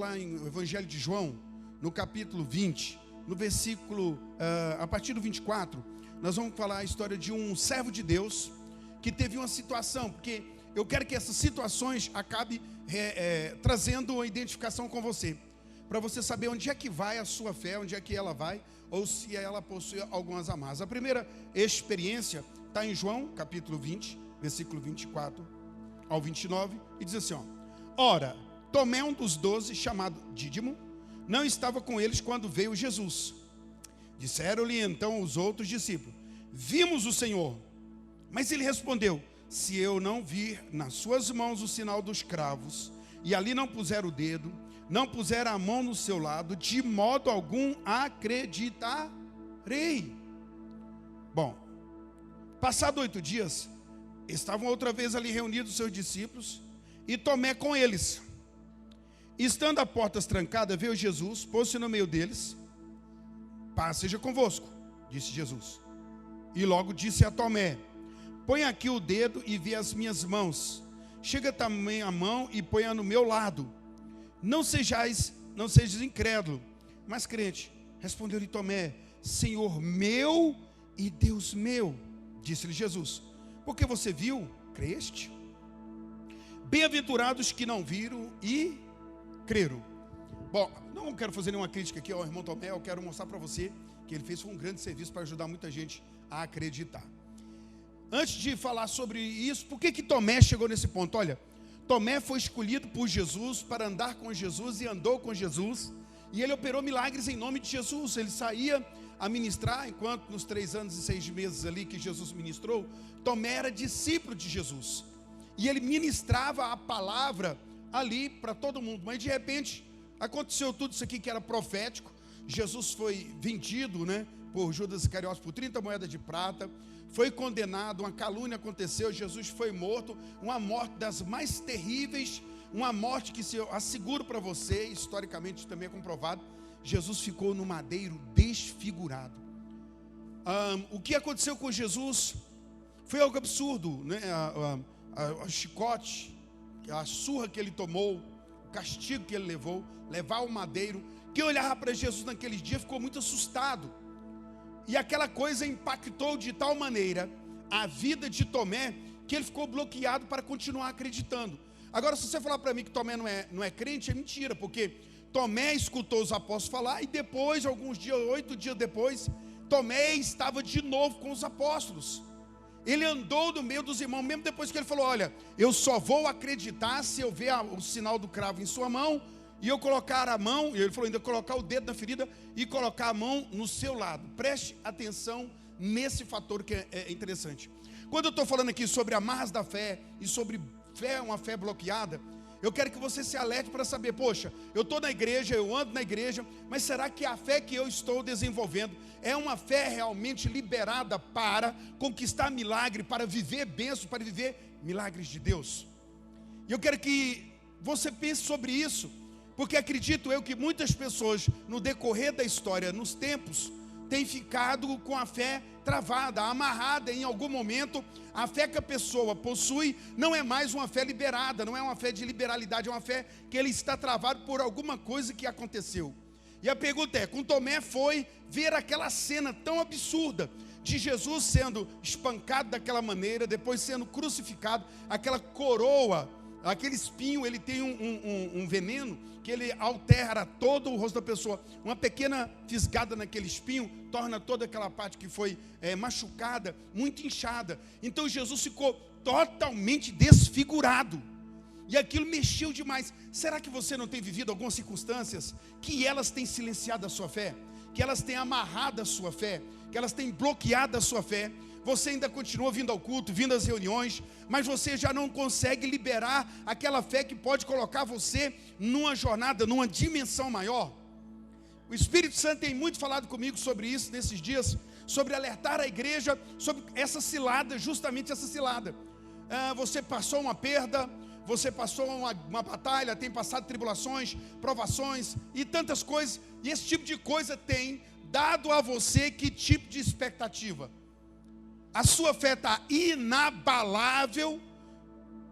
lá em Evangelho de João, no capítulo 20, no versículo, a partir do 24, nós vamos falar a história de um servo de Deus que teve uma situação, porque eu quero que essas situações acabem trazendo uma identificação com você, para você saber onde é que vai a sua fé, onde é que ela vai, ou se ela possui algumas amarras. A primeira experiência está em João, capítulo 20, versículo 24 ao 29, e diz assim, ó: ora, Tomé, um dos 12, chamado Dídimo, não estava com eles quando veio Jesus. Disseram-lhe então os outros discípulos: vimos o Senhor. Mas ele respondeu: se eu não vir nas suas mãos o sinal dos cravos, e ali não puser o dedo, não puser a mão no seu lado, de modo algum acreditarei. Bom, passado 8 dias, estavam outra vez ali reunidos os seus discípulos, e Tomé com eles. Estando a portas trancadas, veio Jesus, pôs-se no meio deles. Paz seja convosco, disse Jesus. E logo disse a Tomé: põe aqui o dedo e vê as minhas mãos. Chega também a mão e ponha no meu lado. Não sejas incrédulo, mas crente. Respondeu-lhe Tomé: Senhor meu e Deus meu. Disse-lhe Jesus: porque você viu, creste? Bem-aventurados que não viram e creram. Bom, não quero fazer nenhuma crítica aqui ao irmão Tomé. Eu quero mostrar para você que ele fez um grande serviço para ajudar muita gente a acreditar. Antes de falar sobre isso, por que Tomé chegou nesse ponto? Olha, Tomé foi escolhido por Jesus para andar com Jesus e andou com Jesus, e ele operou milagres em nome de Jesus. Ele saía a ministrar, enquanto nos 3 anos e 6 meses ali que Jesus ministrou, Tomé era discípulo de Jesus, e ele ministrava a palavra ali para todo mundo. Mas de repente aconteceu tudo isso aqui que era profético. Jesus foi vendido, por Judas Iscariotes por 30 moedas de prata, foi condenado, uma calúnia aconteceu, Jesus foi morto, uma morte das mais terríveis, uma morte que, se eu asseguro para você, historicamente também é comprovado, Jesus ficou no madeiro desfigurado. O que aconteceu com Jesus foi algo absurdo, a chicote, a surra que ele tomou, o castigo que ele levou, levar o madeiro. Quem olhava para Jesus naquele dia ficou muito assustado, e aquela coisa impactou de tal maneira a vida de Tomé, que ele ficou bloqueado para continuar acreditando. Agora, se você falar para mim que Tomé não é crente, é mentira, porque Tomé escutou os apóstolos falar, e depois, alguns dias, 8 dias depois, Tomé estava de novo com os apóstolos. Ele andou no meio dos irmãos, mesmo depois que ele falou: olha, eu só vou acreditar se eu ver o sinal do cravo em sua mão, e eu colocar a mão, e ele falou ainda, colocar o dedo na ferida e colocar a mão no seu lado. Preste atenção nesse fator que é interessante. Quando eu estou falando aqui sobre amarras da fé e sobre fé, uma fé bloqueada, eu quero que você se alerte para saber: poxa, eu estou na igreja, eu ando na igreja, mas será que a fé que eu estou desenvolvendo é uma fé realmente liberada para conquistar milagre, para viver bênção, para viver milagres de Deus? E eu quero que você pense sobre isso, porque acredito eu que muitas pessoas no decorrer da história, nos tempos, têm ficado com a fé travada, amarrada em algum momento. A fé que a pessoa possui não é mais uma fé liberada, não é uma fé de liberalidade, é uma fé que ele está travado por alguma coisa que aconteceu. E a pergunta é: com Tomé foi ver aquela cena tão absurda de Jesus sendo espancado daquela maneira, depois sendo crucificado, aquela coroa, aquele espinho, ele tem um veneno que ele altera todo o rosto da pessoa. Uma pequena fisgada naquele espinho torna toda aquela parte que foi machucada, muito inchada. Então Jesus ficou totalmente desfigurado, e aquilo mexeu demais. Será que você não tem vivido algumas circunstâncias que elas têm silenciado a sua fé, que elas têm amarrado a sua fé, que elas têm bloqueado a sua fé? Você ainda continua vindo ao culto, vindo às reuniões, mas você já não consegue liberar aquela fé que pode colocar você numa jornada, numa dimensão maior. O Espírito Santo tem muito falado comigo sobre isso nesses dias, sobre alertar a igreja sobre essa cilada, justamente essa cilada. Você passou uma perda, você passou uma batalha, tem passado tribulações, provações e tantas coisas, e esse tipo de coisa tem dado a você que tipo de expectativa? A sua fé está inabalável,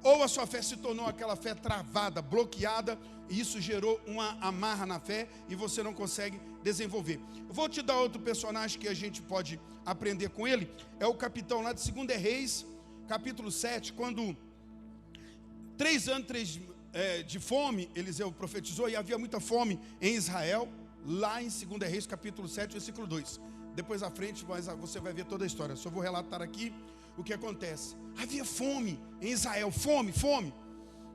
ou a sua fé se tornou aquela fé travada, bloqueada, e isso gerou uma amarra na fé e você não consegue desenvolver. Eu vou te dar outro personagem que a gente pode aprender com ele, é o capitão lá de 2 Reis, capítulo 7, quando 3 anos de fome, Eliseu profetizou, e havia muita fome em Israel, lá em 2 Reis, capítulo 7, versículo 2. Depois à frente, você vai ver toda a história. Só vou relatar aqui o que acontece. Havia fome em Israel, fome.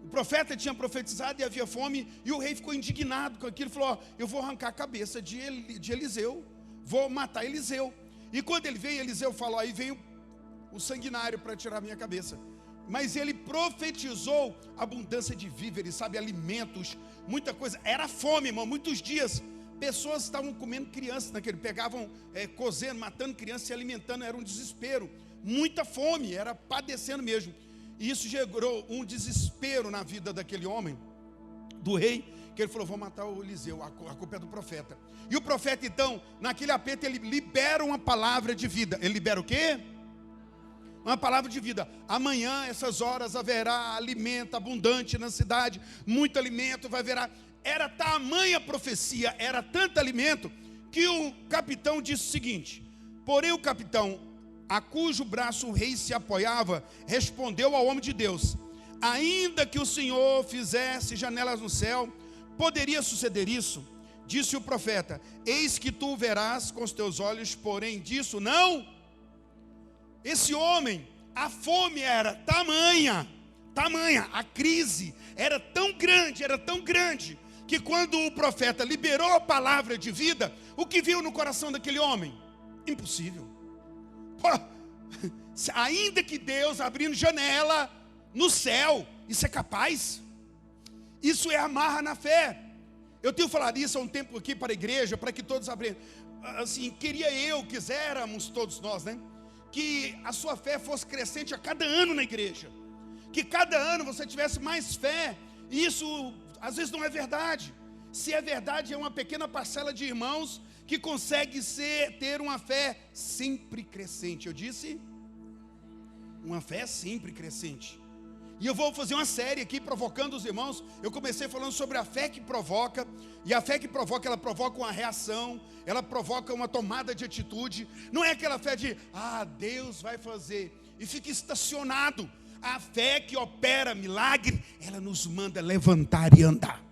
O profeta tinha profetizado e havia fome, e o rei ficou indignado com aquilo, falou: ó, eu vou arrancar a cabeça de Eliseu, vou matar Eliseu. E quando ele veio, Eliseu falou: aí vem o sanguinário para tirar a minha cabeça. Mas ele profetizou abundância de víveres, sabe, alimentos, muita coisa. Era fome, irmão, muitos dias. Pessoas estavam comendo crianças naquele, pegavam, cozendo, matando crianças, se alimentando, era um desespero. Muita fome, era padecendo mesmo. E isso gerou um desespero na vida daquele homem, do rei, que ele falou: vou matar o Eliseu, a culpa é do profeta. E o profeta então, naquele aperto, ele libera uma palavra de vida. Ele libera o quê? Uma palavra de vida. Amanhã, essas horas, haverá alimento abundante na cidade, muito alimento, haverá. Era tamanha profecia, era tanto alimento, que o capitão disse o seguinte: porém o capitão, a cujo braço o rei se apoiava, respondeu ao homem de Deus: ainda que o Senhor fizesse janelas no céu, poderia suceder isso? Disse o profeta: eis que tu verás com os teus olhos, porém disso não. Esse homem, a fome era tamanha, a crise era tão grande, que quando o profeta liberou a palavra de vida, o que veio no coração daquele homem? Impossível. Pô, ainda que Deus abrindo janela no céu, isso é capaz? Isso é amarra na fé. Eu tenho falado isso há um tempo aqui para a igreja, para que todos aprendam. Assim, quiséramos todos nós, né? Que a sua fé fosse crescente a cada ano na igreja, que cada ano você tivesse mais fé. E isso às vezes não é verdade. Se é verdade, é uma pequena parcela de irmãos que consegue ter uma fé sempre crescente. Eu disse, uma fé sempre crescente. E eu vou fazer uma série aqui provocando os irmãos. Eu comecei falando sobre a fé que provoca. E a fé que provoca, ela provoca uma reação, ela provoca uma tomada de atitude. Não é aquela fé de, Deus vai fazer, e fica estacionado. A fé que opera milagre, ela nos manda levantar e andar.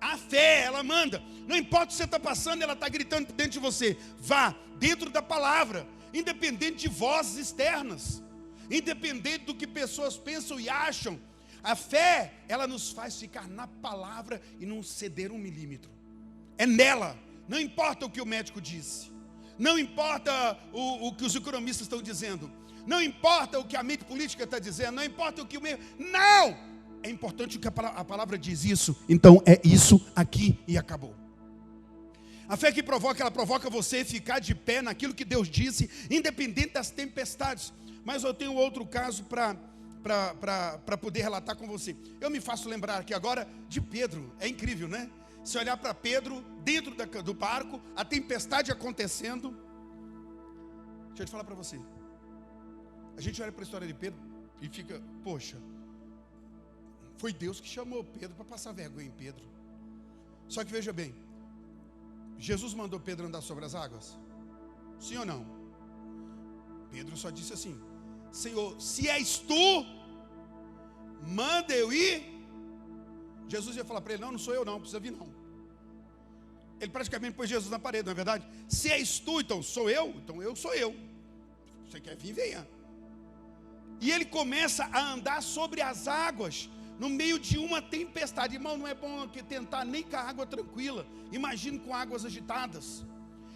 A fé, ela manda. Não importa o que você está passando, ela está gritando dentro de você. Vá dentro da palavra, independente de vozes externas, independente do que pessoas pensam e acham. A fé, ela nos faz ficar na palavra e não ceder 1 milímetro. É nela. Não importa o que o médico disse, não importa o que os economistas estão dizendo, não importa o que a mente política está dizendo, não importa o que o meio. Não! É importante o que a palavra diz isso. Então é isso aqui e acabou. A fé que provoca, ela provoca você ficar de pé naquilo que Deus disse, independente das tempestades. Mas eu tenho outro caso para poder relatar com você. Eu me faço lembrar aqui agora de Pedro. É incrível, né? Se olhar para Pedro, dentro do barco, a tempestade acontecendo. Deixa eu te falar para você. A gente olha para a história de Pedro e fica, poxa, foi Deus que chamou Pedro para passar vergonha em Pedro. Só que veja bem, Jesus mandou Pedro andar sobre as águas? Sim ou não? Pedro só disse assim: Senhor, se és tu, manda eu ir. Jesus ia falar para ele: não sou eu não, precisa vir não. Ele praticamente pôs Jesus na parede, não é verdade? Se és tu, então sou eu? Então eu sou eu. Você quer vir, venha. E ele começa a andar sobre as águas, no meio de uma tempestade. Irmão, não é bom que tentar nem com a água tranquila, imagine com águas agitadas.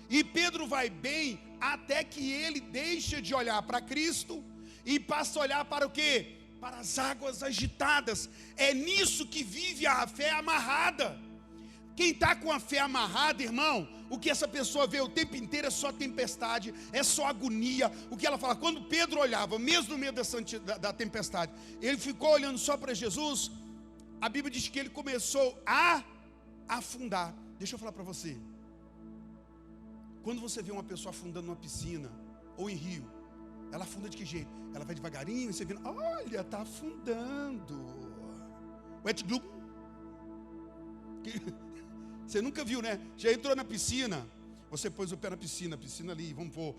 E Pedro vai bem até que ele deixa de olhar para Cristo e passa a olhar para o quê? Para as águas agitadas. É nisso que vive a fé amarrada. Quem está com a fé amarrada, irmão, o que essa pessoa vê o tempo inteiro é só tempestade, é só agonia. O que ela fala, quando Pedro olhava, mesmo no meio da tempestade, ele ficou olhando só para Jesus. A Bíblia diz que ele começou a afundar. Deixa eu falar para você. Quando você vê uma pessoa afundando numa piscina ou em rio, Ela afunda de que jeito? Ela vai devagarinho, e você vê, olha, está afundando. Wet glue. Você nunca viu, né? Já entrou na piscina, você pôs o pé na piscina ali, vamos pôr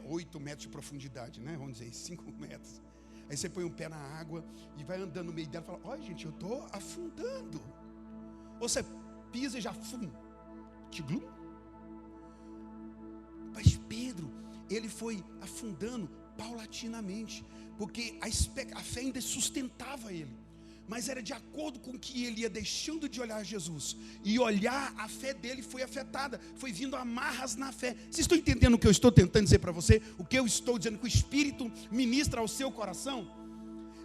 8 metros de profundidade, né? Vamos dizer, 5 metros. Aí você põe um pé na água e vai andando no meio dela e fala, olha gente, eu estou afundando. Ou você pisa e já glum. Mas Pedro, ele foi afundando paulatinamente, porque a fé ainda sustentava ele. Mas era de acordo com que ele ia deixando de olhar Jesus e olhar, a fé dele foi afetada, foi vindo amarras na fé. Vocês estão entendendo o que eu estou tentando dizer para você? O que eu estou dizendo que o Espírito ministra ao seu coração?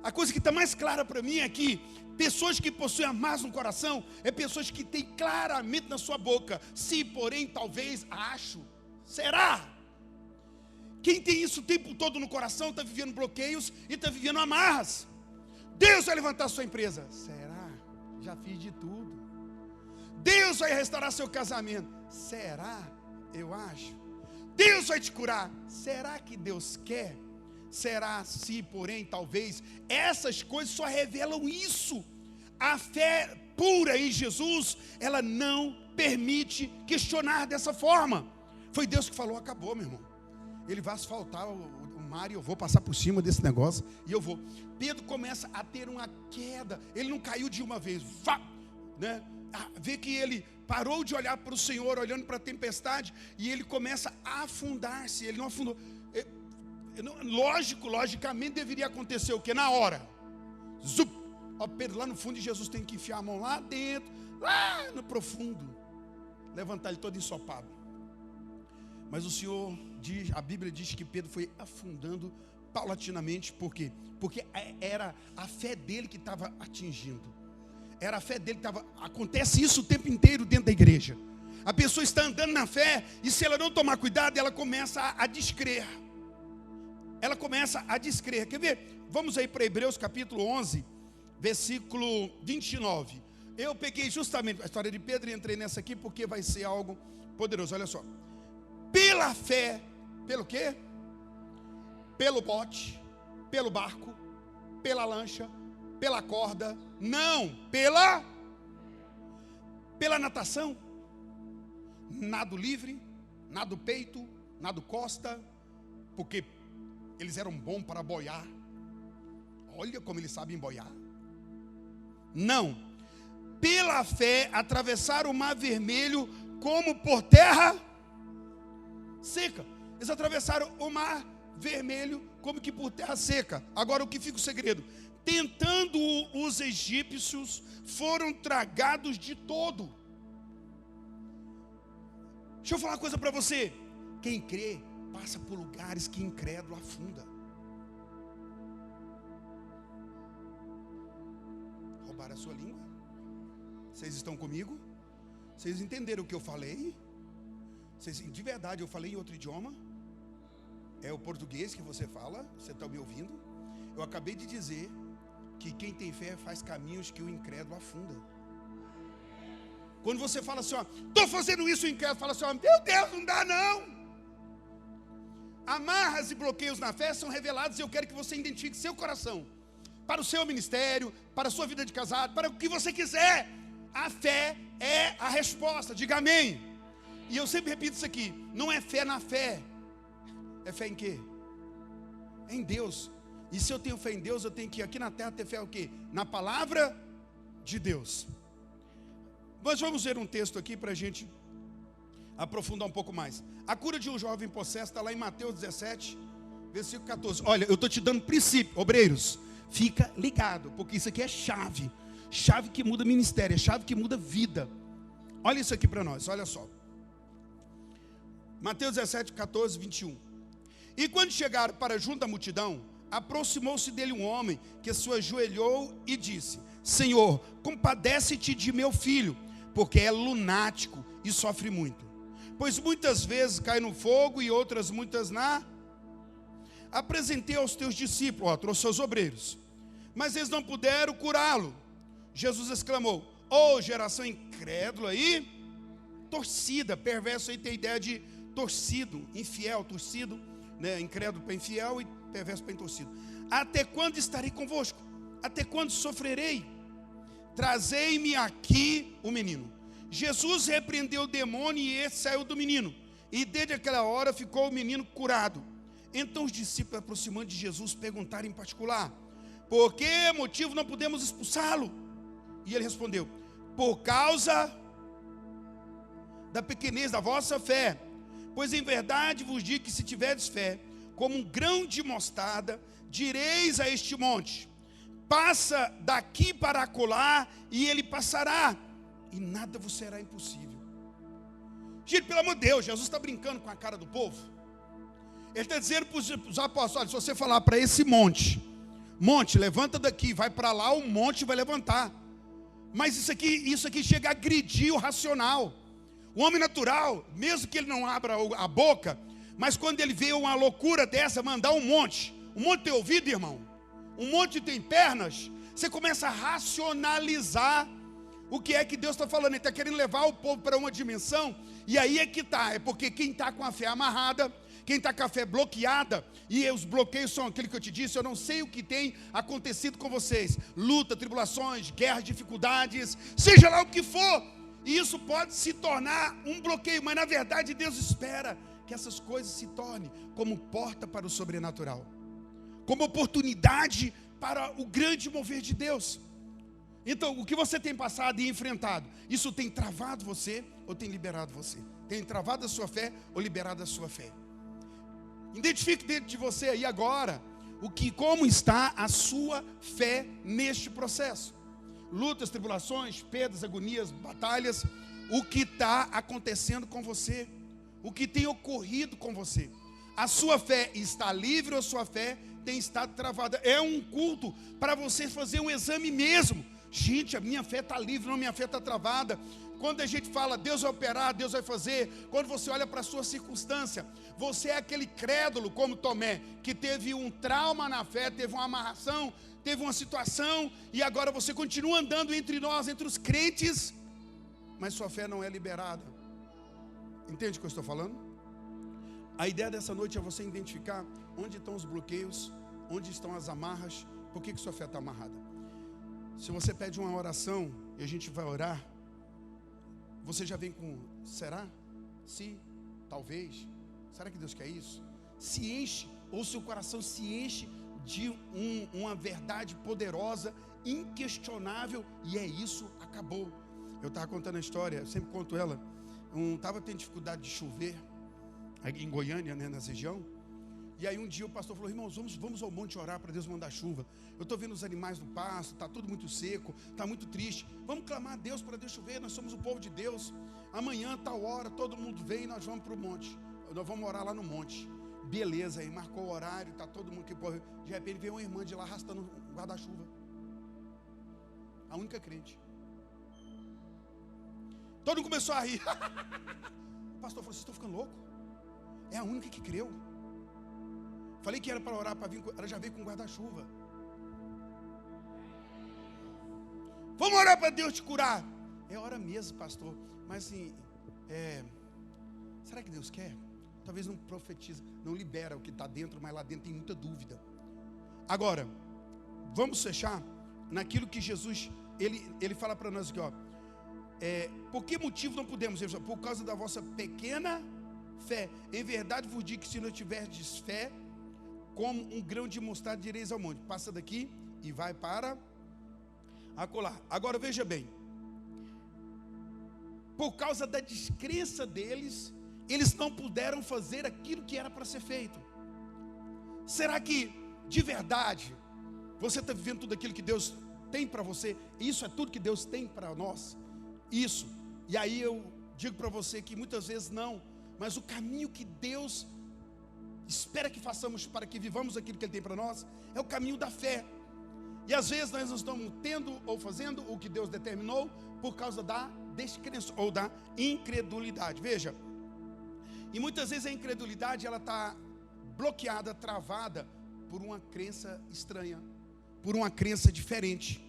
A coisa que está mais clara para mim é que pessoas que possuem amarras no coração é pessoas que têm claramente na sua boca, se porém, talvez, acho, será? Quem tem isso o tempo todo no coração está vivendo bloqueios e está vivendo amarras. Deus vai levantar a sua empresa. Será? Já fiz de tudo. Deus vai restaurar seu casamento. Será? Eu acho. Deus vai te curar. Será que Deus quer? Será? Se, porém, talvez. Essas coisas só revelam isso. A fé pura em Jesus, ela não permite questionar dessa forma. Foi Deus que falou, acabou, meu irmão. Ele vai asfaltar o mar e eu vou passar por cima desse negócio e eu vou. Pedro começa a ter uma queda. Ele não caiu de uma vez, né? Vê que ele parou de olhar para o Senhor, olhando para a tempestade, e ele começa a afundar-se. Ele não afundou. Logicamente deveria acontecer o que? Na hora, zup, ó, Pedro lá no fundo, e Jesus tem que enfiar a mão lá dentro, lá no profundo, levantar ele todo ensopado. Mas o Senhor diz, a Bíblia diz que Pedro foi afundando paulatinamente. Por quê? Porque era a fé dele que estava atingindo. Era a fé dele que estava. Acontece isso o tempo inteiro dentro da igreja. A pessoa está andando na fé e se ela não tomar cuidado, ela começa a descrer. Ela começa a descrer. Quer ver? Vamos aí para Hebreus capítulo 11, versículo 29. Eu peguei justamente a história de Pedro e entrei nessa aqui porque vai ser algo poderoso. Olha só. Pela fé, pelo quê? Pelo bote, pelo barco, pela lancha, pela corda, não, pela natação, nado livre, nado peito, nado costa, porque eles eram bons para boiar. Olha como eles sabem boiar. Não, pela fé atravessaram o mar vermelho como por terra seca. Eles atravessaram o mar vermelho como que por terra seca. Agora o que fica o segredo? Tentando os egípcios, foram tragados de todo. Deixa eu falar uma coisa para você. Quem crê passa por lugares que incrédulo afunda. Roubaram a sua língua? Vocês estão comigo? Vocês entenderam o que eu falei? De verdade, eu falei em outro idioma? É o português que você fala? Você está me ouvindo? Eu acabei de dizer que quem tem fé faz caminhos que o incrédulo afunda. Quando você fala assim, ó, estou fazendo isso, o incrédulo fala assim, ó, meu Deus, não dá não. Amarras e bloqueios na fé são revelados e eu quero que você identifique seu coração. Para o seu ministério, para a sua vida de casado, para o que você quiser. A fé é a resposta, diga amém. E eu sempre repito isso aqui, não é fé na fé. É fé em quê? É em Deus. E se eu tenho fé em Deus, eu tenho que aqui na terra ter fé o quê? Na palavra de Deus. Nós vamos ver um texto aqui para a gente aprofundar um pouco mais. A cura de um jovem possesso está lá em Mateus 17, versículo 14. Olha, eu estou te dando princípio, obreiros. Fica ligado, porque isso aqui é chave. Chave que muda ministério, é chave que muda vida. Olha isso aqui para nós, olha só. Mateus 17, 14, 21. E quando chegaram para junto da multidão, aproximou-se dele um homem que se ajoelhou e disse: Senhor, compadece-te de meu filho, porque é lunático e sofre muito. Pois muitas vezes cai no fogo e outras muitas na... Apresentei aos teus discípulos, trouxe aos obreiros, mas eles não puderam curá-lo. Jesus exclamou: ô geração incrédula e torcida, perverso aí tem ideia de torcido, infiel, torcido. né? Incrédulo para infiel e perverso para intorcido. Até quando estarei convosco? Até quando sofrerei? Trazei-me aqui o menino. Jesus repreendeu o demônio e esse saiu do menino. E desde aquela hora ficou o menino curado. Então os discípulos, aproximando de Jesus, perguntaram em particular: por que motivo não podemos expulsá-lo? E ele respondeu: por causa da pequenez da vossa fé. Pois em verdade vos digo que se tiverdes fé, como um grão de mostarda, direis a este monte: passa daqui para acolá, e ele passará, e nada vos será impossível. Gente, pelo amor de Deus, Jesus está brincando com a cara do povo. Ele está dizendo para os apóstolos: olha, se você falar para esse monte, levanta daqui, vai para lá, o monte vai levantar. Mas isso aqui chega a agredir o racional. O homem natural, mesmo que ele não abra a boca, mas quando ele vê uma loucura dessa, mandar um monte tem ouvido, irmão? Um monte tem pernas. Você começa a racionalizar o que é que Deus está falando. Ele está querendo levar o povo para uma dimensão. E aí é que está. É porque quem está com a fé amarrada, quem está com a fé bloqueada, e os bloqueios são aquilo que eu te disse, eu não sei o que tem acontecido com vocês. Luta, tribulações, guerras, dificuldades, seja lá o que for. E isso pode se tornar um bloqueio, mas na verdade Deus espera que essas coisas se tornem como porta para o sobrenatural, como oportunidade para o grande mover de Deus. Então, o que você tem passado e enfrentado, isso tem travado você ou tem liberado você? Tem travado a sua fé ou liberado a sua fé? Identifique dentro de você aí agora como está a sua fé neste processo. Lutas, tribulações, perdas, agonias, batalhas, o que está acontecendo com você, o que tem ocorrido com você. A sua fé está livre ou a sua fé tem estado travada? É um culto para você fazer um exame mesmo. Gente, a minha fé está livre, não, a minha fé está travada. Quando a gente fala, Deus vai operar, Deus vai fazer. Quando você olha para a sua circunstância, você é aquele crédulo como Tomé, que teve um trauma na fé, teve uma amarração, teve uma situação, e agora você continua andando entre nós, entre os crentes, mas sua fé não é liberada. Entende o que eu estou falando? A ideia dessa noite é você identificar onde estão os bloqueios, onde estão as amarras, por que sua fé está amarrada. Se você pede uma oração e a gente vai orar, você já vem com será? Se? Talvez? Será que Deus quer isso? Se enche, ou seu coração se enche de uma verdade poderosa, inquestionável, e é isso, acabou. Eu estava contando a história, eu sempre conto ela. Estava tendo dificuldade de chover aqui em Goiânia, né, nessa região. E aí um dia o pastor falou: irmãos, vamos ao monte orar para Deus mandar chuva. Eu estou vendo os animais no pasto, está tudo muito seco, está muito triste. Vamos clamar a Deus para Deus chover, nós somos o povo de Deus. Amanhã, tal hora, todo mundo vem e nós vamos para o monte. Nós vamos orar lá no monte. Beleza, aí marcou o horário, está todo mundo que pode. De repente veio uma irmã de lá arrastando um guarda-chuva. A única crente. Todo mundo começou a rir. O pastor falou: vocês estão ficando loucos? É a única que creu. Falei que era para orar, para vir, ela já veio com guarda-chuva. Vamos orar para Deus te curar. É hora mesmo, pastor. Mas assim, será que Deus quer? Talvez não profetiza, não libera o que está dentro, mas lá dentro tem muita dúvida. Agora, vamos fechar naquilo que Jesus, ele fala para nós aqui, ó. Por que motivo não podemos? Por causa da vossa pequena fé. Em verdade vos digo que se não tiverdes fé, como um grão de mostarda, direis ao monte: passa daqui e vai para acolá. Agora veja bem, por causa da descrença deles, eles não puderam fazer aquilo que era para ser feito. Será que de verdade você está vivendo tudo aquilo que Deus tem para você? Isso é tudo que Deus tem para nós? Isso. E aí eu digo para você que muitas vezes não, mas o caminho que Deus espera que façamos para que vivamos aquilo que Ele tem para nós é o caminho da fé. E às vezes nós não estamos tendo ou fazendo o que Deus determinou por causa da descrença ou da incredulidade. Veja, e muitas vezes a incredulidade ela está bloqueada, travada por uma crença estranha, por uma crença diferente.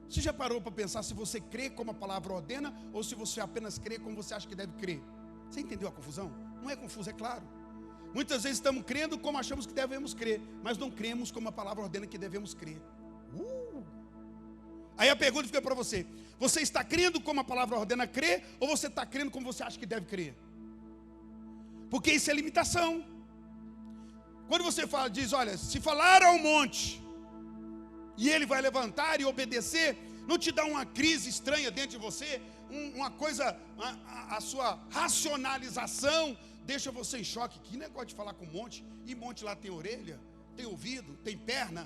Você já parou para pensar se você crê como a palavra ordena ou se você apenas crê como você acha que deve crer? Você entendeu a confusão? Não é confuso, é claro. Muitas vezes estamos crendo como achamos que devemos crer, mas não cremos como a palavra ordena que devemos crer. Aí a pergunta fica para você: você está crendo como a palavra ordena crer, ou você está crendo como você acha que deve crer? Porque isso é limitação. Quando você fala, diz, olha, se falar ao monte, e ele vai levantar e obedecer, não te dá uma crise estranha dentro de você? Uma coisa, a sua racionalização deixa você em choque. Que negócio de falar com monte? E monte lá tem orelha, tem ouvido, tem perna,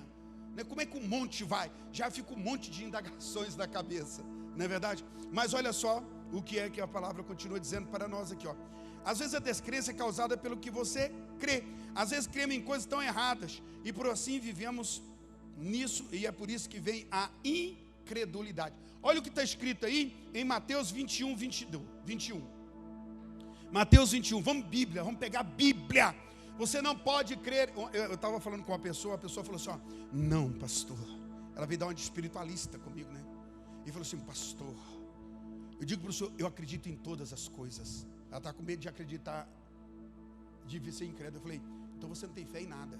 né? Como é que um monte vai? Já fica um monte de indagações na cabeça, não é verdade? Mas olha só o que é que a palavra continua dizendo para nós aqui, ó. Às vezes a descrença é causada pelo que você crê. Às vezes cremos em coisas tão erradas e por assim vivemos nisso, e é por isso que vem a incredulidade. Olha o que está escrito aí em Mateus 21, 21. Mateus 21, vamos Bíblia, vamos pegar a Bíblia. Você não pode crer. Eu estava falando com a pessoa falou assim, ó, não, pastor. Ela veio dar uma de espiritualista comigo, né? E falou assim, pastor, eu digo para o senhor, eu acredito em todas as coisas. Ela está com medo de acreditar, de ser incrédula. Eu falei, então você não tem fé em nada.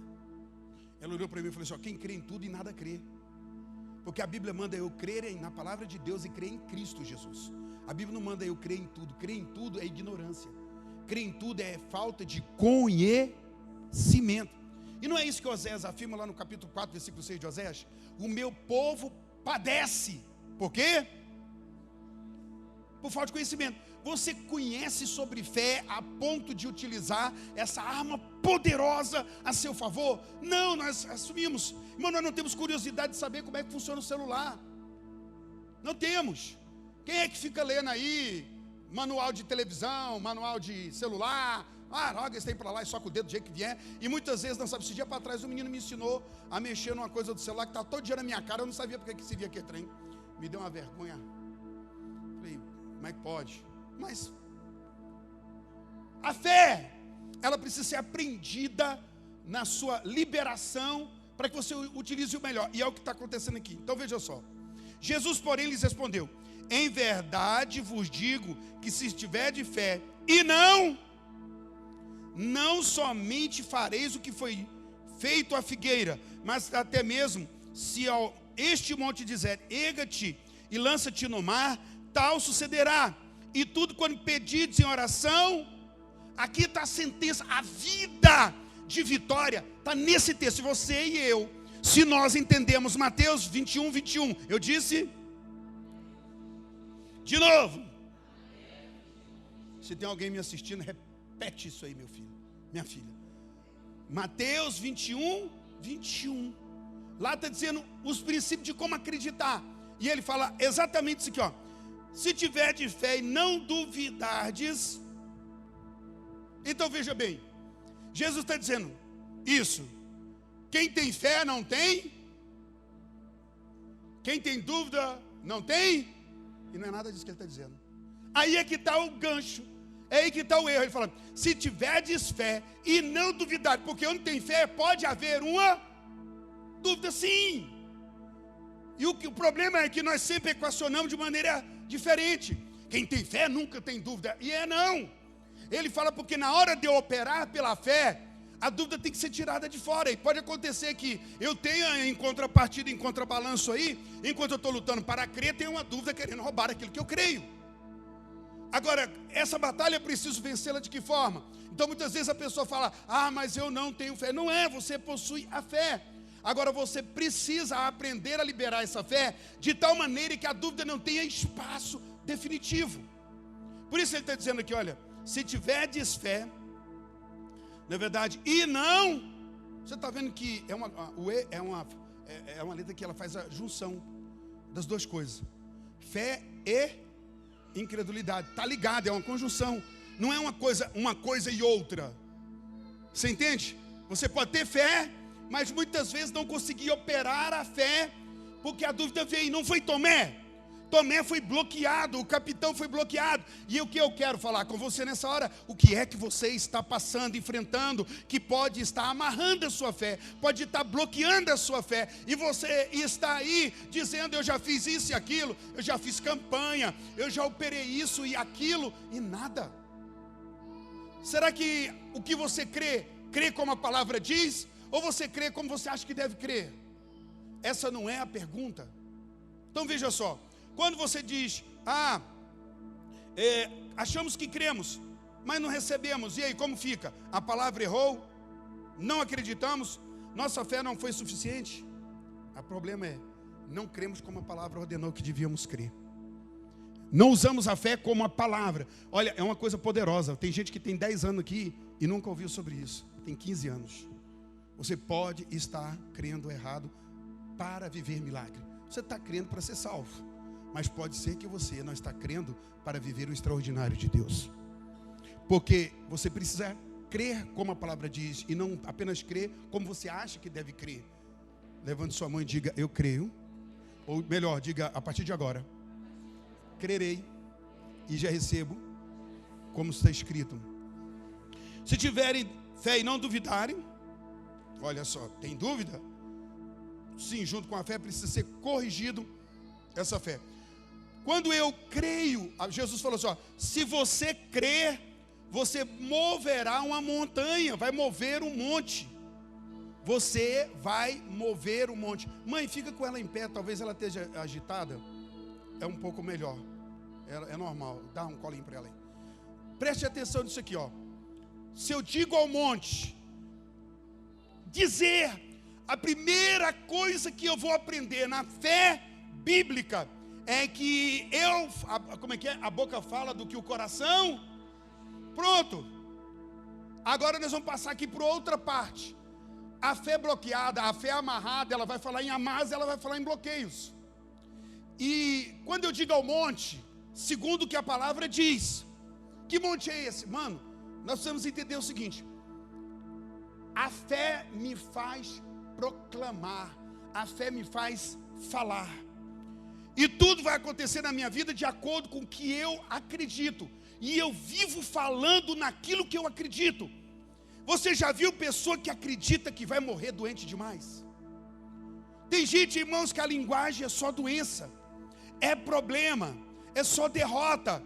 Ela olhou para mim e falou assim, ó, quem crê em tudo e nada crê. Porque a Bíblia manda eu crer na palavra de Deus e crer em Cristo Jesus. A Bíblia não manda eu crer em tudo. Crer em tudo é ignorância. Crer em tudo é falta de conhecimento. E não é isso que Oséias afirma lá no capítulo 4, versículo 6 de Oséias? O meu povo padece. Por quê? Por falta de conhecimento. Você conhece sobre fé a ponto de utilizar essa arma poderosa a seu favor? Não, nós assumimos. Irmão, nós não temos curiosidade de saber como é que funciona o celular. Não temos. Quem é que fica lendo aí manual de televisão, manual de celular? Roga esse tem para lá e soca o dedo do jeito que vier. E muitas vezes, não sabe, esse dia para trás, um menino me ensinou a mexer numa coisa do celular que estava todo dia na minha cara. Eu não sabia porque que se via aquele trem. Me deu uma vergonha. Falei, como é que pode? Mas a fé, ela precisa ser aprendida na sua liberação para que você utilize o melhor. E é o que está acontecendo aqui. Então veja só. Jesus, porém, lhes respondeu: em verdade vos digo que se tiver de fé e não somente fareis o que foi feito à figueira, mas até mesmo se ao este monte dizer, erga-te e lança-te no mar, tal sucederá. E tudo quando pedides em oração, aqui está a sentença, a vida de vitória está nesse texto. Você e eu, se nós entendemos Mateus 21, 21, eu disse de novo. Se tem alguém me assistindo, repete isso aí, meu filho, minha filha. Mateus 21, 21. Lá está dizendo os princípios de como acreditar. E ele fala exatamente isso aqui, ó. Se tiver de fé e não duvidardes. Então veja bem, Jesus está dizendo isso. Quem tem fé não tem. Quem tem dúvida não tem. E não é nada disso que ele está dizendo. Aí é que está o gancho. É aí que está o erro. Ele fala, se tiverdes fé e não duvidar. Porque onde tem fé pode haver uma dúvida, sim. E o problema é que nós sempre equacionamos de maneira diferente. Quem tem fé nunca tem dúvida. E não. Ele fala porque na hora de eu operar pela fé, a dúvida tem que ser tirada de fora. E pode acontecer que eu tenha em contrapartida, em contrabalanço aí, enquanto eu estou lutando para crer, tem uma dúvida querendo roubar aquilo que eu creio. Agora, essa batalha eu preciso vencê-la de que forma? Então muitas vezes a pessoa fala, mas eu não tenho fé. Não é, você possui a fé. Agora você precisa aprender a liberar essa fé de tal maneira que a dúvida não tenha espaço definitivo. Por isso ele está dizendo aqui, olha, se tiverdes fé, na verdade, e não, você está vendo que é uma letra que ela faz a junção das duas coisas, fé e incredulidade, está ligado, é uma conjunção, não é uma coisa e outra, você entende? Você pode ter fé, mas muitas vezes não conseguia operar a fé, porque a dúvida veio. Não foi Tomé? Tomé foi bloqueado, o capitão foi bloqueado. E o que eu quero falar com você nessa hora? O que é que você está passando, enfrentando, que pode estar amarrando a sua fé, pode estar bloqueando a sua fé, e você está aí dizendo, eu já fiz isso e aquilo, eu já fiz campanha, eu já operei isso e aquilo, e nada. Será que o que você crê crê como a palavra diz, ou você crê como você acha que deve crer? Essa não é a pergunta. Então veja só, quando você diz, achamos que cremos, mas não recebemos, e aí como fica? A palavra errou, não acreditamos, nossa fé não foi suficiente. O problema é, não cremos como a palavra ordenou que devíamos crer. Não usamos a fé como a palavra. Olha, é uma coisa poderosa. Tem gente que tem 10 anos aqui e nunca ouviu sobre isso. Tem 15 anos. Você pode estar crendo errado para viver milagre. Você está crendo para ser salvo, mas pode ser que você não está crendo para viver o extraordinário de Deus. Porque você precisa crer como a palavra diz e não apenas crer como você acha que deve crer. Levante sua mão e diga, eu creio. Ou melhor, diga, a partir de agora, crerei e já recebo, como está escrito. Se tiverem fé e não duvidarem, olha só, tem dúvida? Sim, junto com a fé precisa ser corrigido essa fé. Quando eu creio, Jesus falou assim, se você crer, você moverá uma montanha, vai mover um monte. Você vai mover um monte. Mãe, fica com ela em pé, talvez ela esteja agitada. É um pouco melhor. É normal, dá um colinho para ela aí. Preste atenção nisso aqui, Se eu digo ao monte, dizer, a primeira coisa que eu vou aprender na fé bíblica é que a boca fala do que o coração. Pronto. Agora nós vamos passar aqui para outra parte. A fé bloqueada, a fé amarrada, ela vai falar em amarras, ela vai falar em bloqueios. E quando eu digo ao monte, segundo o que a palavra diz, que monte é esse? Mano, nós precisamos entender o seguinte: a fé me faz proclamar, a fé me faz falar, e tudo vai acontecer na minha vida de acordo com o que eu acredito, e eu vivo falando naquilo que eu acredito. Você já viu pessoa que acredita que vai morrer doente demais? Tem gente, irmãos, que a linguagem é só doença, é problema, é só derrota.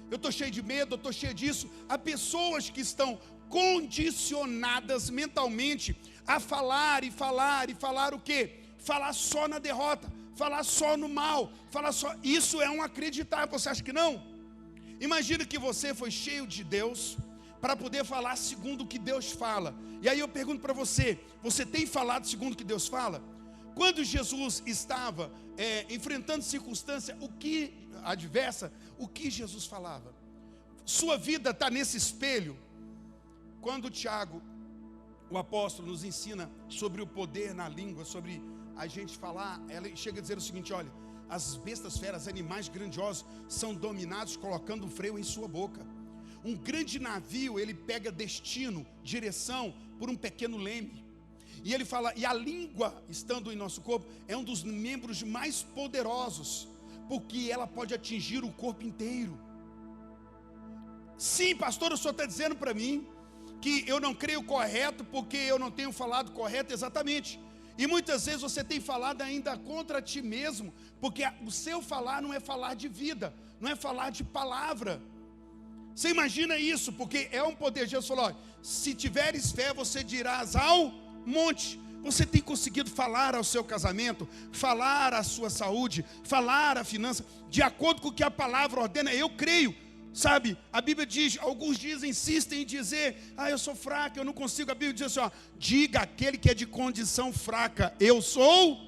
Eu estou cheio de medo, eu estou cheio disso. Há pessoas que estão condicionadas mentalmente a falar e falar e falar o quê? Falar só na derrota, falar só no mal, falar só. Isso é um acreditar, você acha que não? Imagina que você foi cheio de Deus para poder falar segundo o que Deus fala. E aí eu pergunto para você, você tem falado segundo o que Deus fala? Quando Jesus estava enfrentando circunstância adversa, o que Jesus falava? Sua vida está nesse espelho. Quando Tiago, o apóstolo, nos ensina sobre o poder na língua, sobre a gente falar, ela chega a dizer o seguinte: olha, as bestas feras, animais grandiosos, são dominados colocando um freio em sua boca. Um grande navio, ele pega destino, direção, por um pequeno leme. E ele fala, e a língua, estando em nosso corpo, é um dos membros mais poderosos, porque ela pode atingir o corpo inteiro. Sim, pastor, o senhor está dizendo para mim que eu não creio correto, porque eu não tenho falado correto, exatamente. E muitas vezes você tem falado ainda contra ti mesmo, porque o seu falar não é falar de vida, não é falar de palavra. Você imagina isso, porque é um poder. Jesus falou, olha, se tiveres fé, você dirás ao monte. Você tem conseguido falar ao seu casamento, falar à sua saúde, falar à finança, de acordo com o que a palavra ordena? Eu creio, sabe? A Bíblia diz, alguns insistem em dizer, eu sou fraco, eu não consigo. A Bíblia diz assim, diga àquele que é de condição fraca, eu sou.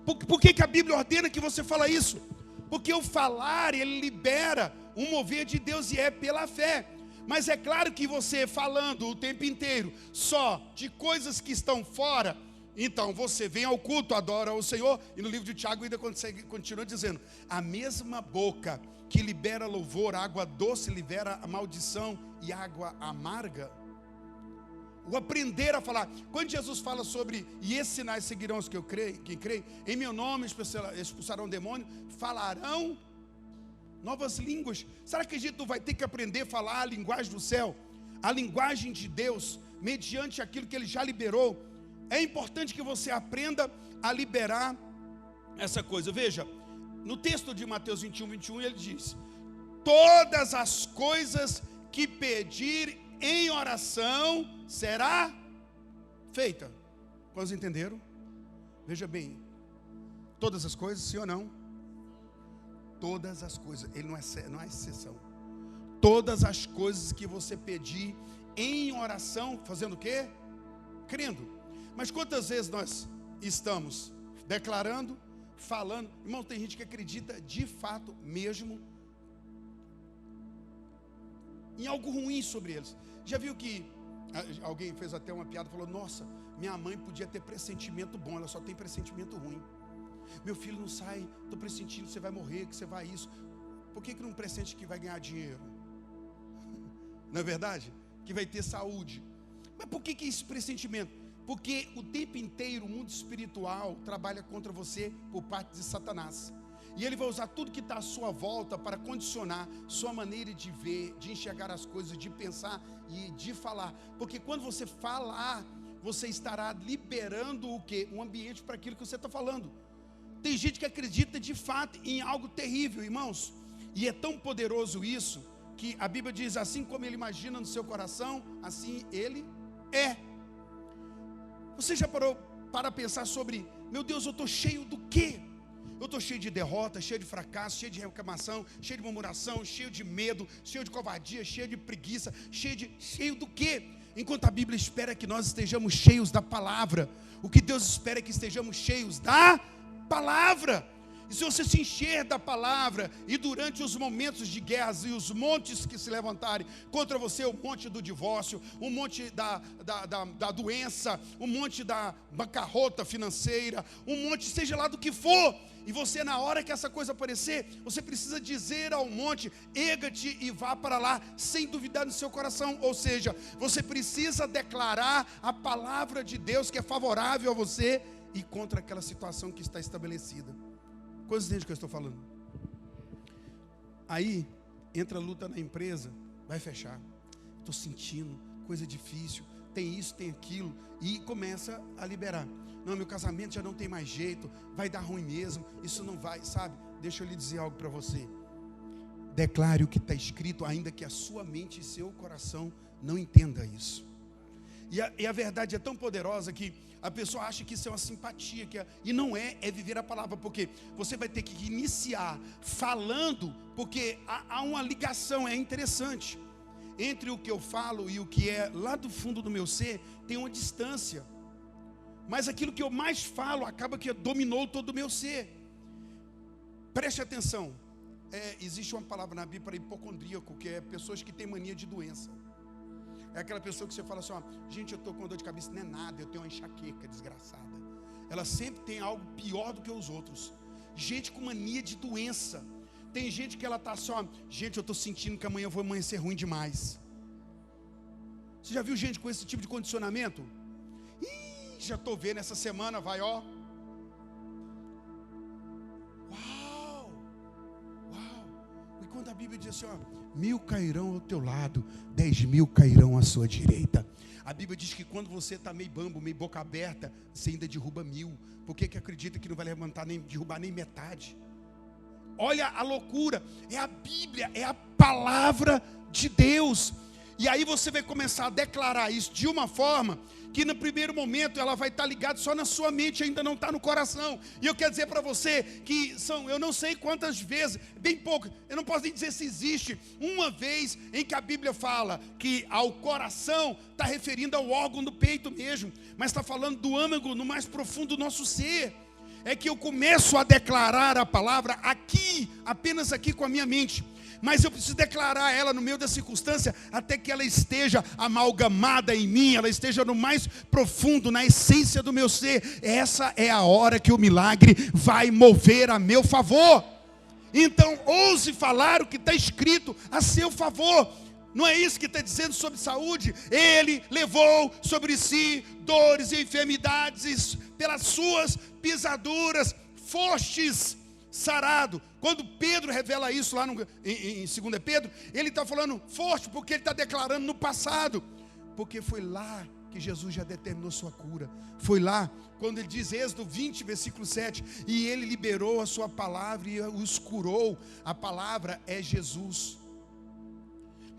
Por que a Bíblia ordena que você fala isso? Porque o falar, ele libera um mover de Deus, e é pela fé. Mas é claro que você falando o tempo inteiro só de coisas que estão fora, então você vem ao culto, adora o Senhor, e no livro de Tiago ainda continua dizendo, a mesma boca que libera louvor, água doce, libera a maldição e água amarga. O aprender a falar, quando Jesus fala sobre, e esses sinais seguirão os que quem crê, em meu nome expulsarão demônio, falarão novas línguas. Será que a gente não vai ter que aprender a falar a linguagem do céu, a linguagem de Deus, mediante aquilo que Ele já liberou? É importante que você aprenda a liberar essa coisa. Veja, no texto de Mateus 21, 21, ele diz, todas as coisas que pedir em oração será feita. Quantos entenderam? Veja bem, todas as coisas, sim ou não? Todas as coisas, ele não é exceção. Todas as coisas que você pedir em oração, fazendo o quê? Crendo. Mas quantas vezes nós estamos declarando, falando? Irmão, tem gente que acredita de fato mesmo em algo ruim sobre eles. Já viu que alguém fez até uma piada, falou: nossa, minha mãe podia ter pressentimento bom, ela só tem pressentimento ruim. Meu filho não sai, estou pressentindo que você vai morrer, que você vai isso. Por que não pressente que vai ganhar dinheiro? Não é verdade? Que vai ter saúde. Mas por que esse pressentimento? Porque o tempo inteiro o mundo espiritual trabalha contra você por parte de Satanás. E ele vai usar tudo que está à sua volta para condicionar sua maneira de ver, de enxergar as coisas, de pensar e de falar. Porque quando você falar, você estará liberando o quê? Um ambiente para aquilo que você está falando. Tem gente que acredita de fato em algo terrível, irmãos. E é tão poderoso isso, que a Bíblia diz: assim como ele imagina no seu coração, assim ele é. Você já parou para pensar sobre: meu Deus, eu estou cheio do quê? Eu estou cheio de derrota, cheio de fracasso, cheio de reclamação, cheio de murmuração, cheio de medo, cheio de covardia, cheio de preguiça, cheio do quê? Enquanto a Bíblia espera que nós estejamos cheios da palavra. O que Deus espera é que estejamos cheios da palavra. E se você se encher da palavra, e durante os momentos de guerras e os montes que se levantarem contra você, o monte do divórcio, o monte da doença, o monte da bancarrota financeira, um monte, seja lá do que for, e você, na hora que essa coisa aparecer, você precisa dizer ao monte: erga-te e vá para lá, sem duvidar no seu coração. Ou seja, você precisa declarar a palavra de Deus que é favorável a você e contra aquela situação que está estabelecida. Quantos entendem o que eu estou falando? Aí entra a luta na empresa, vai fechar. Estou sentindo coisa difícil, tem isso, tem aquilo, e começa a liberar. Não, meu casamento já não tem mais jeito, vai dar ruim mesmo, isso não vai, sabe? Deixa eu lhe dizer algo para você. Declare o que está escrito, ainda que a sua mente e seu coração não entenda isso. E a verdade é tão poderosa que a pessoa acha que isso é uma simpatia, e não é viver a palavra, porque você vai ter que iniciar falando, porque há uma ligação, é interessante, entre o que eu falo e o que é lá do fundo do meu ser, tem uma distância, mas aquilo que eu mais falo acaba que dominou todo o meu ser. Preste atenção, existe uma palavra na Bíblia para hipocondríaco, que é pessoas que têm mania de doença. É aquela pessoa que você fala assim: ó, gente, eu estou com dor de cabeça. Não é nada, eu tenho uma enxaqueca desgraçada. Ela sempre tem algo pior do que os outros. Gente com mania de doença. Tem gente que ela está assim: ó, gente, eu estou sentindo que amanhã eu vou amanhecer ruim demais. Você já viu gente com esse tipo de condicionamento? Já estou vendo, essa semana vai, ó. E quando a Bíblia diz assim, ó: 1000 cairão ao teu lado, 10.000 cairão à sua direita. A Bíblia diz que quando você está meio bambo, meio boca aberta, você ainda derruba 1000. Por que acredita que não vai levantar, nem derrubar nem metade? Olha a loucura, é a Bíblia, é a palavra de Deus. E aí você vai começar a declarar isso de uma forma que no primeiro momento ela vai estar ligada só na sua mente, ainda não está no coração. E eu quero dizer para você que eu não sei quantas vezes, bem pouco, eu não posso nem dizer se existe uma vez em que a Bíblia fala que ao coração está referindo ao órgão do peito mesmo, mas está falando do âmago no mais profundo do nosso ser. É que eu começo a declarar a palavra aqui, apenas aqui com a minha mente, mas eu preciso declarar ela no meio da circunstância, até que ela esteja amalgamada em mim, ela esteja no mais profundo, na essência do meu ser. Essa é a hora que o milagre vai mover a meu favor. Então ouse falar o que está escrito a seu favor. Não é isso que está dizendo sobre saúde? Ele levou sobre si dores e enfermidades, pelas suas pisaduras fostes sarado. Quando Pedro revela isso lá em 2 Pedro, ele está falando forte, porque ele está declarando no passado, porque foi lá que Jesus já determinou sua cura. Foi lá, quando ele diz, Êxodo 20, versículo 7, e ele liberou a sua palavra e os curou. A palavra é Jesus.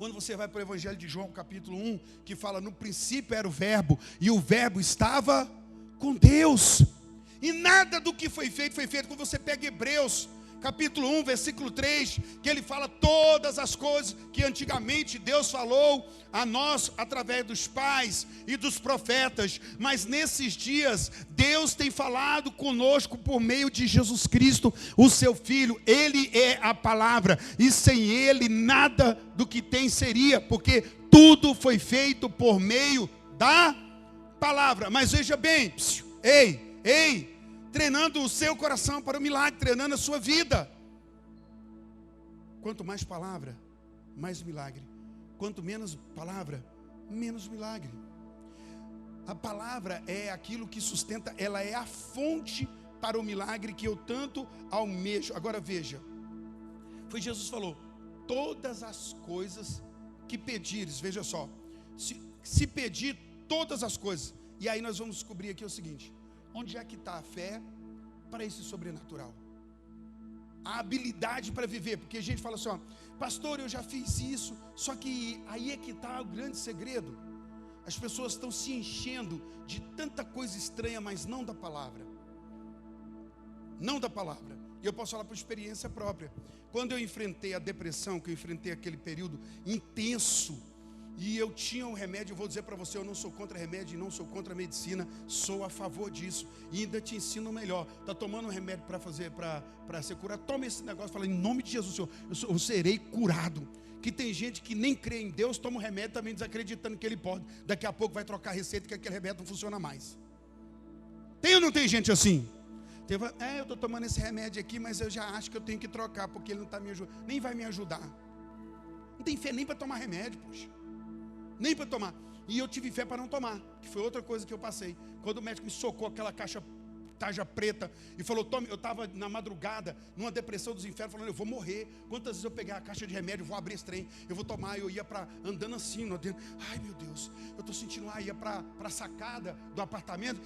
Quando você vai para o Evangelho de João, capítulo 1, que fala, no princípio era o verbo, e o verbo estava com Deus. E nada do que foi feito. Quando você pega Hebreus, capítulo 1, versículo 3, que ele fala todas as coisas que antigamente Deus falou a nós através dos pais e dos profetas, mas nesses dias Deus tem falado conosco por meio de Jesus Cristo, o seu Filho. Ele é a palavra, e sem ele nada do que tem seria, porque tudo foi feito por meio da palavra. Mas veja bem, ei, treinando o seu coração para o milagre, treinando a sua vida. Quanto mais palavra, mais milagre. Quanto menos palavra, menos milagre. A palavra é aquilo que sustenta, ela é a fonte para o milagre que eu tanto almejo. Agora veja, foi Jesus que falou, todas as coisas que pedires, veja só, se pedir todas as coisas, e aí nós vamos descobrir aqui o seguinte, onde é que está a fé para esse sobrenatural? A habilidade para viver, porque a gente fala assim, ó, pastor, eu já fiz isso, só que aí é que está o grande segredo. As pessoas estão se enchendo de tanta coisa estranha, mas não da palavra. Não da palavra. E eu posso falar por experiência própria. Quando eu enfrentei a depressão, que eu enfrentei aquele período intenso, e eu tinha um remédio, eu vou dizer para você, eu não sou contra remédio e não sou contra a medicina, sou a favor disso, e ainda te ensino melhor. Está tomando um remédio para ser curado, toma esse negócio, fala em nome de Jesus, Senhor, eu serei curado. Que tem gente que nem crê em Deus, toma um remédio também desacreditando que ele pode, daqui a pouco vai trocar a receita que aquele remédio não funciona mais. Tem ou não tem gente assim? Eu estou tomando esse remédio aqui, mas eu já acho que eu tenho que trocar, porque ele não está me ajudando, nem vai me ajudar. Não tem fé nem para tomar remédio, poxa. Nem para tomar. E eu tive fé para não tomar, que foi outra coisa que eu passei. Quando o médico me socou aquela tarja preta e falou, tome, eu estava na madrugada, numa depressão dos infernos, falando, eu vou morrer. Quantas vezes eu pegar a caixa de remédio, eu vou abrir esse trem, eu vou tomar, eu ia andando assim, ai meu Deus, eu estou sentindo ar, ia para a sacada do apartamento,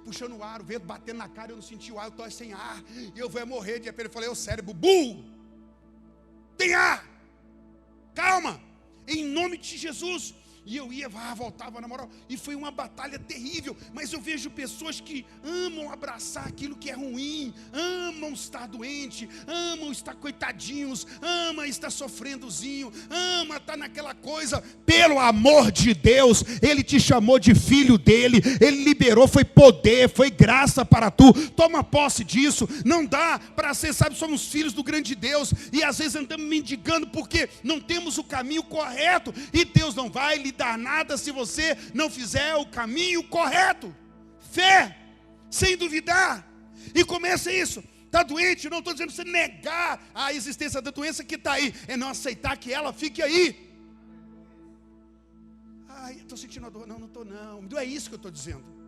puxando o ar, o vento batendo na cara, eu não senti o ar, eu estou sem ar, e eu vou morrer. De repente eu falei, o cérebro, tem ar, calma, em nome de Jesus. E eu ia, voltava na moral, e foi uma batalha terrível. Mas eu vejo pessoas que amam abraçar aquilo que é ruim, amam estar doente, amam estar coitadinhos, amam estar sofrendozinho, amam estar naquela coisa. Pelo amor de Deus, Ele te chamou de filho dele, Ele liberou, foi poder, foi graça para tu. Toma posse disso. Não dá para ser, sabe, somos filhos do grande Deus, e às vezes andamos mendigando porque não temos o caminho correto, e Deus não vai lhe dar nada se você não fizer o caminho correto. Fé, sem duvidar. E começa isso. Está doente, não estou dizendo você negar a existência da doença que está aí, é não aceitar que ela fique aí. Ai, estou sentindo a dor. Não estou não. Não é isso que eu estou dizendo.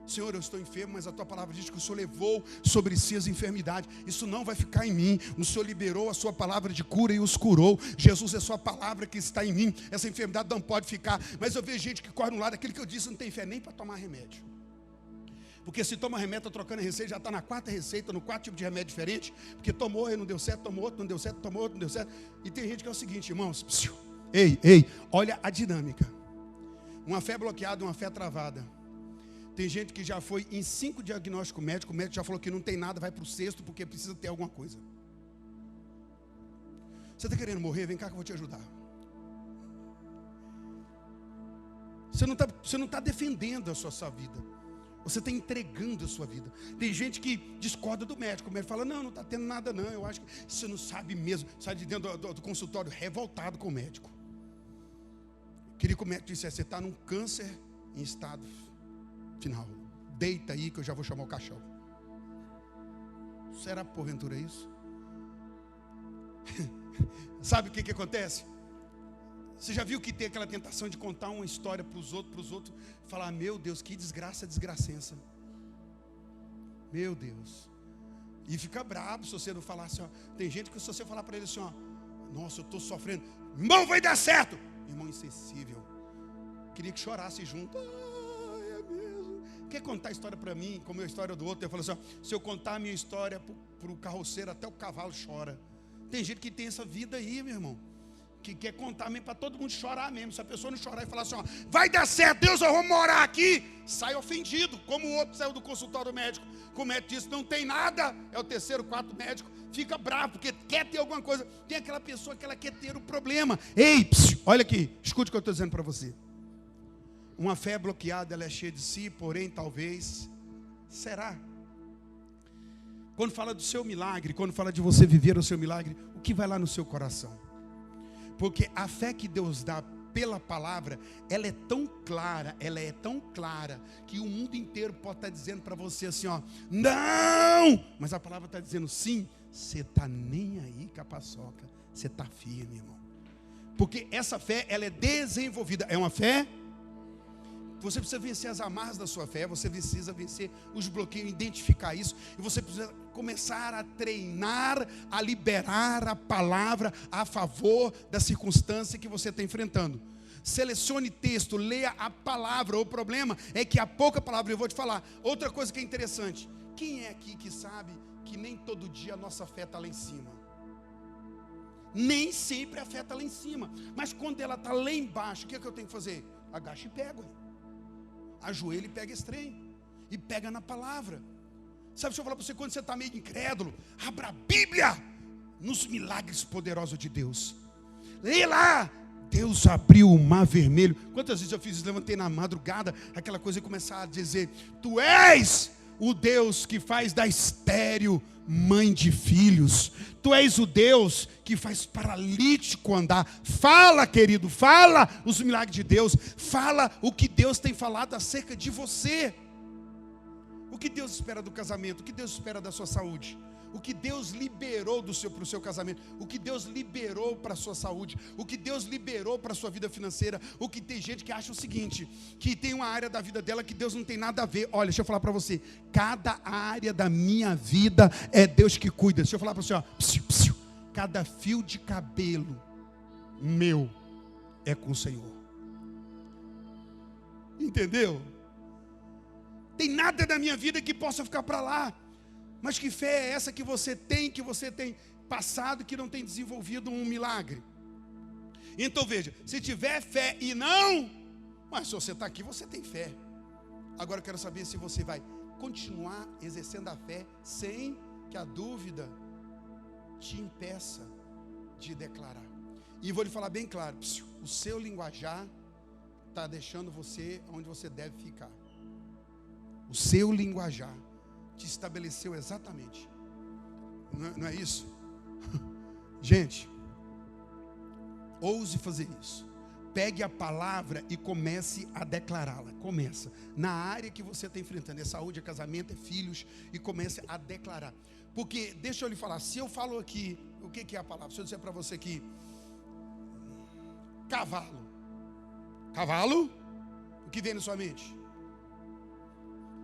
Senhor, eu estou enfermo, mas a tua palavra diz que o Senhor levou sobre si as enfermidades. Isso não vai ficar em mim. O Senhor liberou a sua palavra de cura e os curou. Jesus é a sua palavra que está em mim. Essa enfermidade não pode ficar. Mas eu vejo gente que corre no lado, aquilo que eu disse, não tem fé nem para tomar remédio. Porque se toma remédio, está trocando a receita, já está na quarta receita, no 4 tipos de remédio diferente. Porque tomou e não deu certo, tomou outro, não deu certo, tomou outro, não deu certo. E tem gente que é o seguinte, irmãos, ei, olha a dinâmica. Uma fé bloqueada, uma fé travada. Tem gente que já foi em 5 diagnósticos médicos, o médico já falou que não tem nada, vai para o 6º porque precisa ter alguma coisa. Você está querendo morrer? Vem cá que eu vou te ajudar. Você não está defendendo a sua vida. Você está entregando a sua vida. Tem gente que discorda do médico. O médico fala, não está tendo nada não. Eu acho que você não sabe mesmo. Sai de dentro do consultório revoltado com o médico. Queria que o médico dissesse, você está num câncer em estado final, deita aí que eu já vou chamar o caixão. Será porventura isso? Sabe o que acontece? Você já viu que tem aquela tentação de contar uma história para os outros, falar, meu Deus, que desgracença. Meu Deus. E fica bravo se você não falar assim, ó. Tem gente que se você falar para ele assim, ó, nossa, eu estou sofrendo, irmão, vai dar certo. Irmão insensível. Queria que chorasse junto. Quer contar a história para mim, como é a história do outro? Eu falo assim, ó, se eu contar a minha história para o carroceiro, até o cavalo chora. Tem gente que tem essa vida aí, meu irmão, que quer contar mesmo para todo mundo chorar mesmo. Se a pessoa não chorar e falar assim, ó, vai dar certo, Deus, eu vou morar aqui, sai ofendido, como o outro saiu do consultório médico, o médico disse, não tem nada, é o terceiro, quarto médico, fica bravo, porque quer ter alguma coisa. Tem aquela pessoa que ela quer ter o problema. Ei, olha aqui, escute o que eu estou dizendo para você. Uma fé bloqueada, ela é cheia de si, porém, talvez, será. Quando fala do seu milagre, quando fala de você viver o seu milagre, o que vai lá no seu coração? Porque a fé que Deus dá pela palavra, ela é tão clara, que o mundo inteiro pode estar dizendo para você assim, ó, não! Mas a palavra está dizendo sim, você está nem aí com a paçoca, você está firme, irmão. Porque essa fé, ela é desenvolvida, é uma fé. Você precisa vencer as amarras da sua fé, você precisa vencer os bloqueios, identificar isso, e você precisa começar a treinar, a liberar a palavra a favor da circunstância que você está enfrentando. Selecione texto, leia a palavra. O problema é que há pouca palavra. Eu vou te falar outra coisa que é interessante. Quem é aqui que sabe que nem todo dia a nossa fé está lá em cima? Nem sempre a fé está lá em cima, mas quando ela está lá embaixo, o que é que eu tenho que fazer? Agacha e pego, ajoelha e pega esse trem, e pega na palavra. Sabe, deixa eu falar para você, quando você está meio incrédulo, abra a Bíblia nos milagres poderosos de Deus. Lê lá, Deus abriu o mar vermelho. Quantas vezes eu fiz isso, levantei na madrugada, aquela coisa, e começar a dizer, tu és o Deus que faz da estéril mãe de filhos. Tu és o Deus que faz paralítico andar. Fala, querido, fala os milagres de Deus. Fala o que Deus tem falado acerca de você. O que Deus espera do casamento? O que Deus espera da sua saúde? O que Deus liberou para o seu casamento? O que Deus liberou para a sua saúde? O que Deus liberou para a sua vida financeira? O que tem gente que acha o seguinte, que tem uma área da vida dela que Deus não tem nada a ver. Olha, deixa eu falar para você, cada área da minha vida é Deus que cuida. Deixa eu falar para você, ó, cada fio de cabelo meu é com o Senhor. Entendeu? Tem nada da minha vida que possa ficar para lá. Mas que fé é essa que você tem passado, que não tem desenvolvido um milagre? Então veja, se tiver fé e não, mas se você está aqui, você tem fé. Agora eu quero saber se você vai continuar exercendo a fé sem que a dúvida te impeça de declarar. E vou lhe falar bem claro, o seu linguajar está deixando você onde você deve ficar. O seu linguajar te estabeleceu exatamente. Não é isso? Gente, ouse fazer isso. Pegue a palavra e comece a declará-la. Começa na área que você está enfrentando. É saúde, é casamento, é filhos. E comece a declarar. Porque, deixa eu lhe falar, se eu falo aqui, o que é a palavra? Se eu disser para você aqui, cavalo. Cavalo? O que vem na sua mente?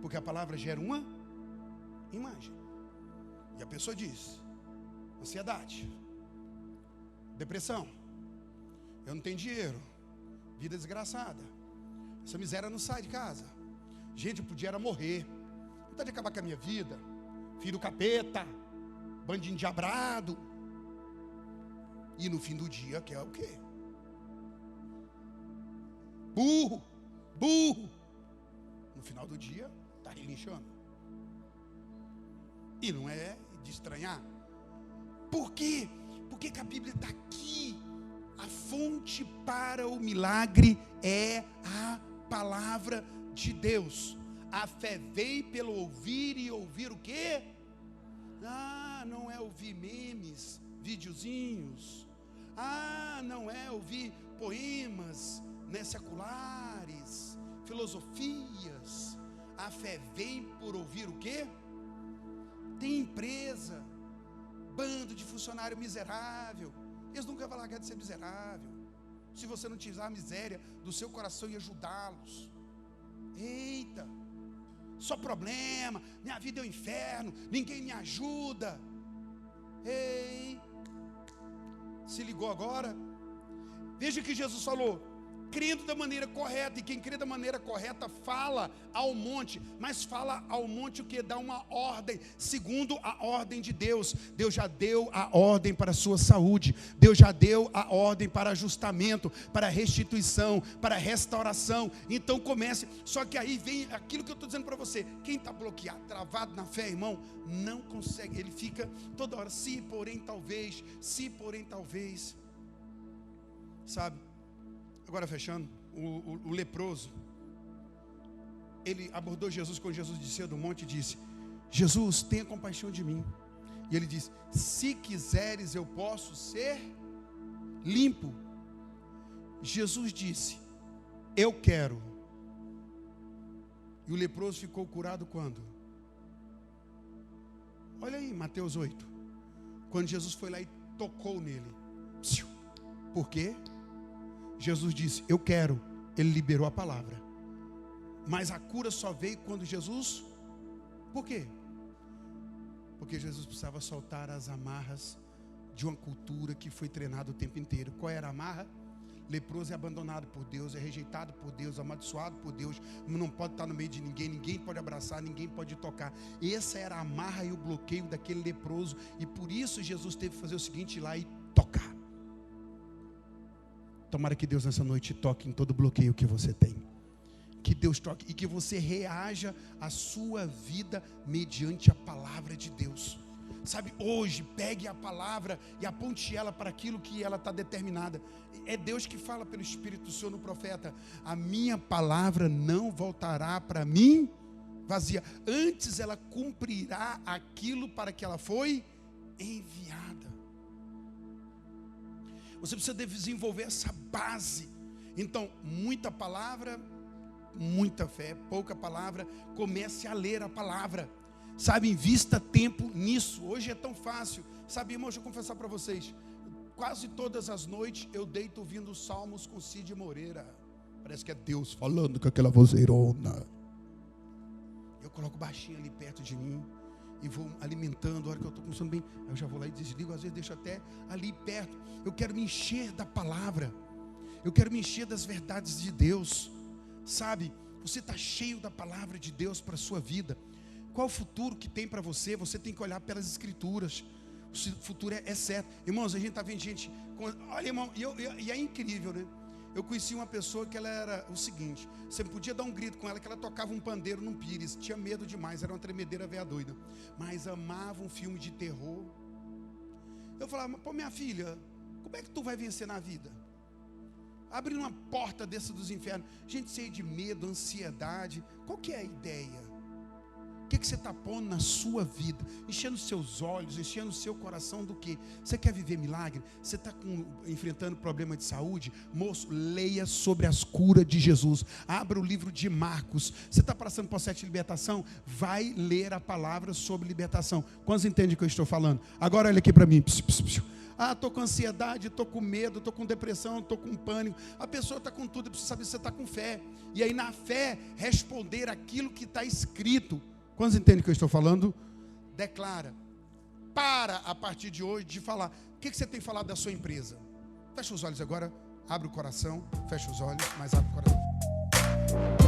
Porque a palavra gera uma imagem. E a pessoa diz, ansiedade, depressão, eu não tenho dinheiro, vida desgraçada, essa miséria não sai de casa, gente, eu podia era morrer, vontade de acabar com a minha vida, filho do capeta, bandinho diabrado. E no fim do dia quer o quê? Burro. No final do dia está relinchando. E não é de estranhar. Por quê? Porque que a Bíblia está aqui. A fonte para o milagre é a palavra de Deus. A fé vem pelo ouvir, e ouvir o quê? Não é ouvir memes, videozinhos. Não é ouvir poemas, seculares, filosofias. A fé vem por ouvir o quê? Tem empresa, bando de funcionário miserável. Eles nunca vão largar de ser miserável. Se você não tirar a miséria do seu coração e ajudá-los. Eita, só problema, minha vida é um inferno, ninguém me ajuda. Ei, se ligou agora? Veja que Jesus falou, crendo da maneira correta. E quem crê da maneira correta fala ao monte, mas fala ao monte o que? Dá uma ordem, segundo a ordem de Deus. Deus já deu a ordem para a sua saúde, Deus já deu a ordem para ajustamento, para restituição, para restauração. Então comece. Só que aí vem aquilo que eu estou dizendo para você. Quem está bloqueado, travado na fé, irmão, não consegue. Ele fica toda hora, se porém talvez, se porém talvez. Sabe? Agora fechando, o leproso, ele abordou Jesus quando Jesus desceu do monte e disse: Jesus, tenha compaixão de mim. E ele disse: se quiseres eu posso ser limpo. Jesus disse: eu quero. E o leproso ficou curado quando? Olha aí, Mateus 8. Quando Jesus foi lá e tocou nele. Por quê? Jesus disse: eu quero. Ele liberou a palavra. Mas a cura só veio quando Jesus... Por quê? Porque Jesus precisava soltar as amarras de uma cultura que foi treinada o tempo inteiro. Qual era a amarra? Leproso é abandonado por Deus, é rejeitado por Deus, amaldiçoado por Deus, não pode estar no meio de ninguém, ninguém pode abraçar, ninguém pode tocar. Essa era a amarra e o bloqueio daquele leproso. E por isso Jesus teve que fazer o seguinte: ir lá e tocar. Tomara que Deus nessa noite toque em todo bloqueio que você tem. Que Deus toque e que você reaja à sua vida mediante a palavra de Deus. Sabe, hoje pegue a palavra e aponte ela para aquilo que ela está determinada. É Deus que fala pelo Espírito do Senhor no profeta: a minha palavra não voltará para mim vazia, antes ela cumprirá aquilo para que ela foi enviada. Você precisa desenvolver essa base. Então, muita palavra, muita fé. Pouca palavra, comece a ler a palavra. Sabe, invista tempo nisso. Hoje é tão fácil. Sabe, irmão, deixa eu confessar para vocês. Quase todas as noites eu deito ouvindo os salmos com Cid Moreira. Parece que é Deus falando com aquela vozeirona. Eu coloco baixinho ali perto de mim e vou alimentando. A hora que eu estou começando bem, eu já vou lá e desligo. Às vezes deixo até ali perto. Eu quero me encher da palavra. Eu quero me encher das verdades de Deus. Sabe, você está cheio da palavra de Deus para a sua vida. Qual o futuro que tem para você? Você tem que olhar pelas escrituras. O futuro é certo. Irmãos, a gente está vendo gente... Olha, irmão, e é incrível, né? Eu conheci uma pessoa que ela era o seguinte: você podia dar um grito com ela que ela tocava um pandeiro num pires. Tinha medo demais, era uma tremedeira veia doida. Mas amava um filme de terror. Eu falava: pô, minha filha, como é que tu vai vencer na vida? Abre uma porta dessa dos infernos. Gente cheia de medo, ansiedade. Qual que é a ideia? O que você está pondo na sua vida? Enchendo os seus olhos, enchendo o seu coração do quê? Você quer viver milagre? Você está enfrentando problema de saúde? Moço, leia sobre as curas de Jesus. Abra o livro de Marcos. Você está passando por processo de libertação? Vai ler a palavra sobre libertação. Quantos entendem o que eu estou falando? Agora olha aqui para mim. Estou com ansiedade, estou com medo, estou com depressão, estou com pânico. A pessoa está com tudo, precisa saber se você está com fé. E aí na fé, responder aquilo que está escrito. Quantos entendem o que eu estou falando? Declara. Para, a partir de hoje, de falar. O que você tem falado da sua empresa? Fecha os olhos agora, abre o coração. Fecha os olhos, mas abre o coração.